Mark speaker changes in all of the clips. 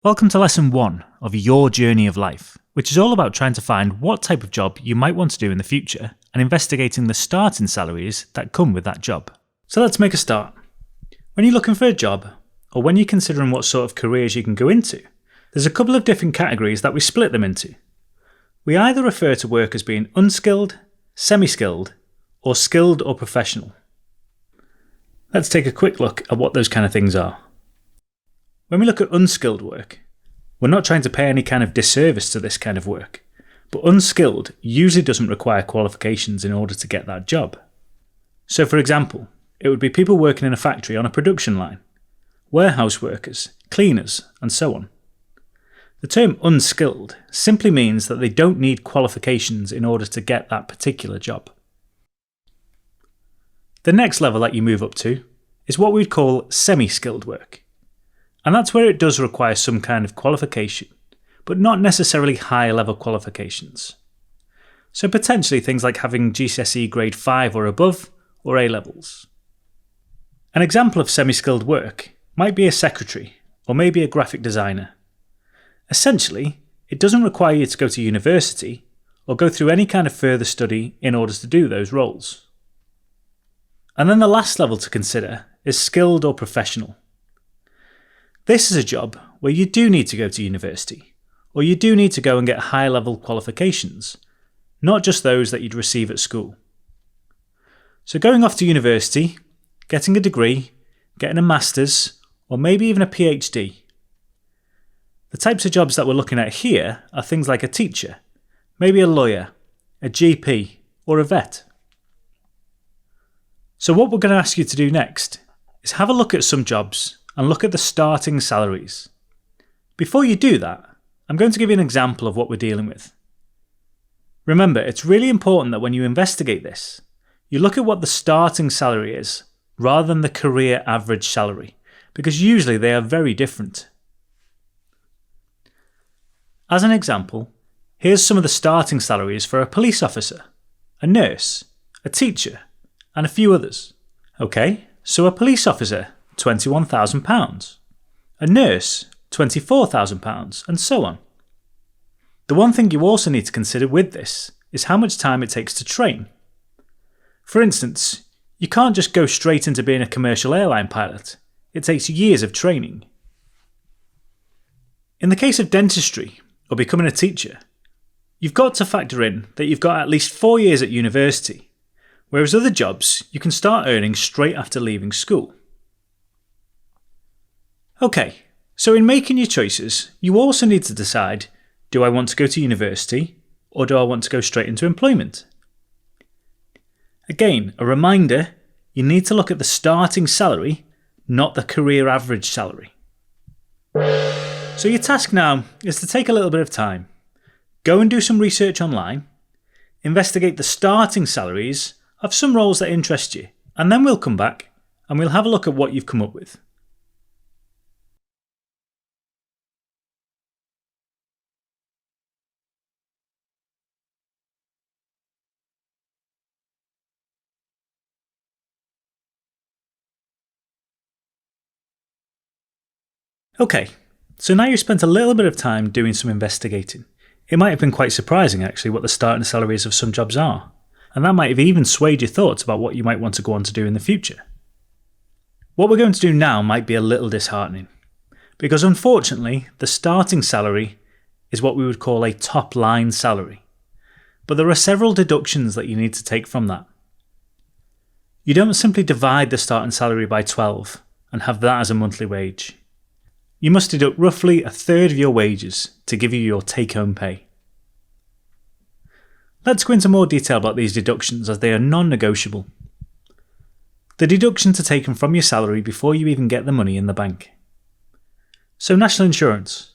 Speaker 1: Welcome to Lesson 1 of Your Journey of Life, which is all about trying to find what type of job you might want to do in the future and investigating the starting salaries that come with that job. So let's make a start. When you're looking for a job, or when you're considering what sort of careers you can go into, there's a couple of different categories that we split them into. We either refer to work as being unskilled, semi-skilled, or skilled or professional. Let's take a quick look at what those kind of things are. When we look at unskilled work, we're not trying to pay any kind of disservice to this kind of work, but unskilled usually doesn't require qualifications in order to get that job. So for example, it would be people working in a factory on a production line, warehouse workers, cleaners, and so on. The term unskilled simply means that they don't need qualifications in order to get that particular job. The next level that you move up to is what we'd call semi-skilled work. And that's where it does require some kind of qualification, but not necessarily high level qualifications. So potentially things like having GCSE grade 5 or above, or A levels. An example of semi-skilled work might be a secretary, or maybe a graphic designer. Essentially, it doesn't require you to go to university, or go through any kind of further study in order to do those roles. And then the last level to consider is skilled or professional. This is a job where you do need to go to university, or you do need to go and get high-level qualifications, not just those that you'd receive at school. So going off to university, getting a degree, getting a master's, or maybe even a PhD. The types of jobs that we're looking at here are things like a teacher, maybe a lawyer, a GP, or a vet. So what we're going to ask you to do next is have a look at some jobs and look at the starting salaries. Before you do that, I'm going to give you an example of what we're dealing with. Remember, it's really important that when you investigate this, you look at what the starting salary is rather than the career average salary, because usually they are very different. As an example, here's some of the starting salaries for a police officer, a nurse, a teacher, and a few others. Okay, so a police officer, £21,000, a nurse, £24,000, and so on. The one thing you also need to consider with this is how much time it takes to train. For instance, you can't just go straight into being a commercial airline pilot. It takes years of training. In the case of dentistry, or becoming a teacher, you've got to factor in that you've got at least 4 years at university, whereas other jobs you can start earning straight after leaving school. Okay, so in making your choices, you also need to decide, do I want to go to university, or do I want to go straight into employment? Again, a reminder, you need to look at the starting salary, not the career average salary. So your task now is to take a little bit of time, go and do some research online, investigate the starting salaries of some roles that interest you, and then we'll come back and we'll have a look at what you've come up with. Okay, so now you've spent a little bit of time doing some investigating. It might have been quite surprising actually what the starting salaries of some jobs are, and that might have even swayed your thoughts about what you might want to go on to do in the future. What we're going to do now might be a little disheartening, because unfortunately the starting salary is what we would call a top line salary, but there are several deductions that you need to take from that. You don't simply divide the starting salary by 12 and have that as a monthly wage. You must deduct roughly a third of your wages to give you your take-home pay. Let's go into more detail about these deductions as they are non-negotiable. The deductions are taken from your salary before you even get the money in the bank. So national insurance.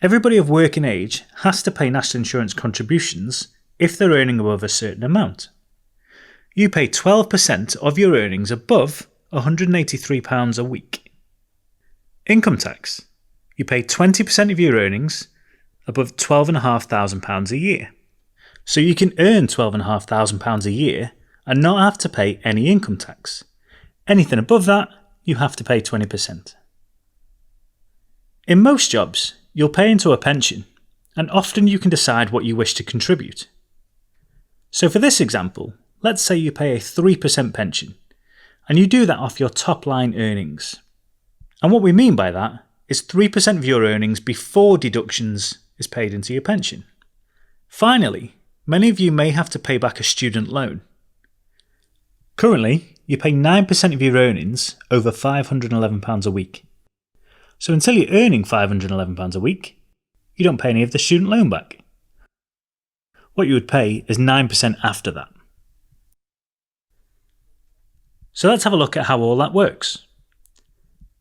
Speaker 1: Everybody of working age has to pay national insurance contributions if they're earning above a certain amount. You pay 12% of your earnings above £183 a week. Income tax. You pay 20% of your earnings above £12,500 a year. So you can earn £12,500 a year and not have to pay any income tax. Anything above that, you have to pay 20%. In most jobs, you'll pay into a pension, and often you can decide what you wish to contribute. So for this example, let's say you pay a 3% pension, and you do that off your top line earnings. And what we mean by that is 3% of your earnings before deductions is paid into your pension. Finally, many of you may have to pay back a student loan. Currently, you pay 9% of your earnings over £511 a week. So until you're earning £511 a week, you don't pay any of the student loan back. What you would pay is 9% after that. So let's have a look at how all that works.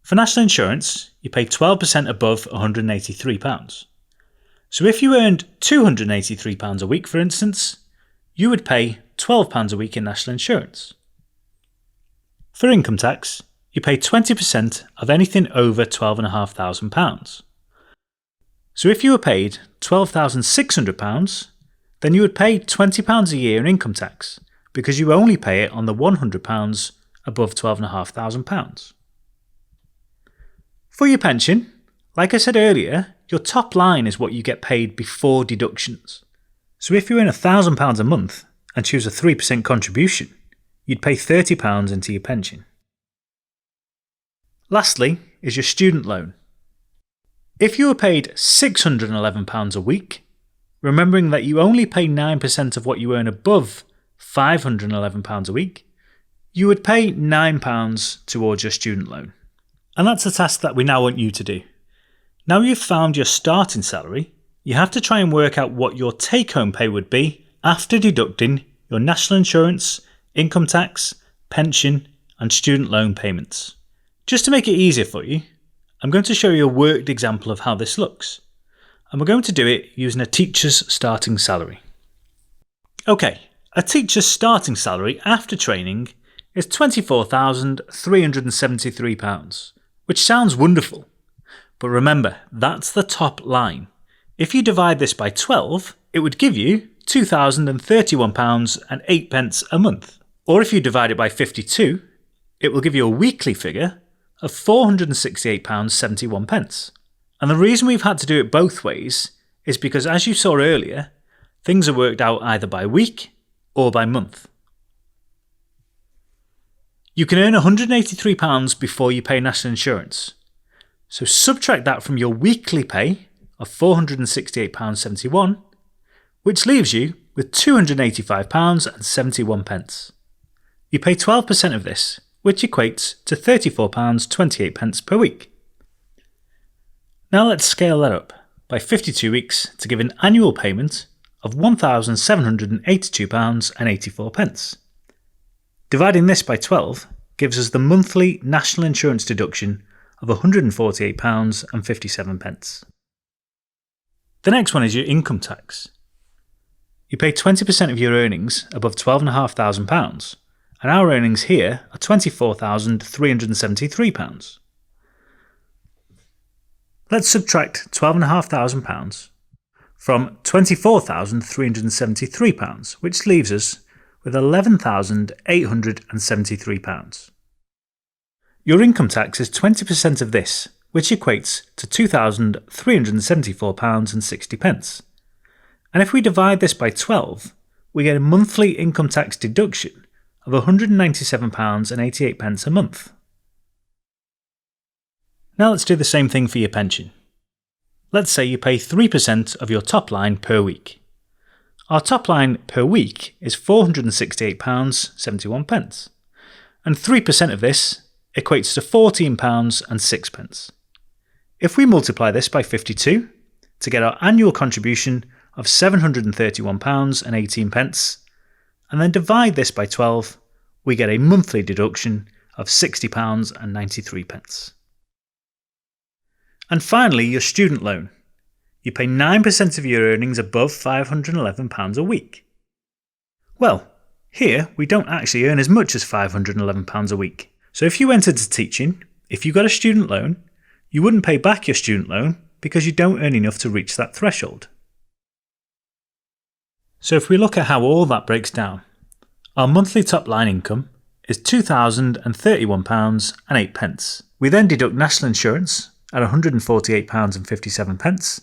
Speaker 1: For national insurance, you pay 12% above £183. So if you earned £283 a week, for instance, you would pay £12 a week in national insurance. For income tax, you pay 20% of anything over £12,500. So if you were paid £12,600, then you would pay £20 a year in income tax because you only pay it on the £100 above £12,500. For your pension, like I said earlier, your top line is what you get paid before deductions. So if you earn £1,000 a month and choose a 3% contribution, you'd pay £30 into your pension. Lastly is your student loan. If you were paid £611 a week, remembering that you only pay 9% of what you earn above £511 a week, you would pay £9 towards your student loan. And that's a task that we now want you to do. Now you've found your starting salary, you have to try and work out what your take-home pay would be after deducting your national insurance, income tax, pension, and student loan payments. Just to make it easier for you, I'm going to show you a worked example of how this looks. And we're going to do it using a teacher's starting salary. Okay, a teacher's starting salary after training is £24,373, which sounds wonderful. But remember, that's the top line. If you divide this by 12, it would give you £2,031.08 a month. Or if you divide it by 52, it will give you a weekly figure of £468.71. And the reason we've had to do it both ways is because, as you saw earlier, things are worked out either by week or by month. You can earn £183 before you pay national insurance. So subtract that from your weekly pay of £468.71, which leaves you with £285.71. You pay 12% of this, which equates to £34.28 per week. Now let's scale that up by 52 weeks to give an annual payment of £1,782.84. Dividing this by 12 gives us the monthly national insurance deduction of £148.57. The next one is your income tax. You pay 20% of your earnings above £12,500, and our earnings here are £24,373. Let's subtract £12,500 from £24,373, which leaves us with £11,873. Your income tax is 20% of this, which equates to £2,374.60. And if we divide this by 12, we get a monthly income tax deduction of £197.88 a month. Now let's do the same thing for your pension. Let's say you pay 3% of your top line per week. Our top line per week is £468.71, and 3% of this equates to £14.06. If we multiply this by 52 to get our annual contribution of £731.18, and then divide this by 12, we get a monthly deduction of £60.93. And finally, your student loan. You pay 9% of your earnings above £511 a week. Well, here we don't actually earn as much as £511 a week. So if you went into teaching, if you got a student loan, you wouldn't pay back your student loan because you don't earn enough to reach that threshold. So if we look at how all that breaks down, our monthly top line income is £2,031.08. We then deduct national insurance at £148.57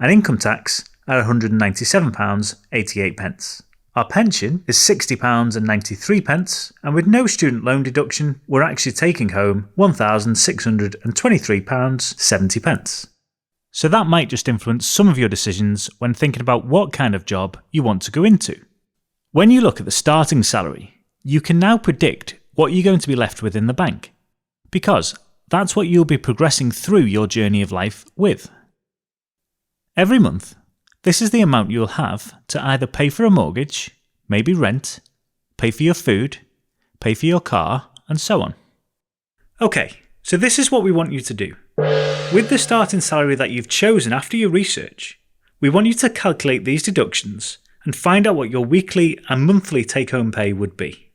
Speaker 1: and income tax at £197.88. Our pension is £60.93 and with no student loan deduction we're actually taking home £1,623.70. So that might just influence some of your decisions when thinking about what kind of job you want to go into. When you look at the starting salary, you can now predict what you're going to be left with in the bank, because that's what you'll be progressing through your journey of life with. Every month, this is the amount you'll have to either pay for a mortgage, maybe rent, pay for your food, pay for your car, and so on. Okay, so this is what we want you to do. With the starting salary that you've chosen after your research, we want you to calculate these deductions and find out what your weekly and monthly take-home pay would be.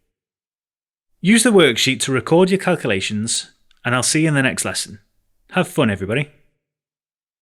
Speaker 1: Use the worksheet to record your calculations, and I'll see you in the next lesson. Have fun, everybody.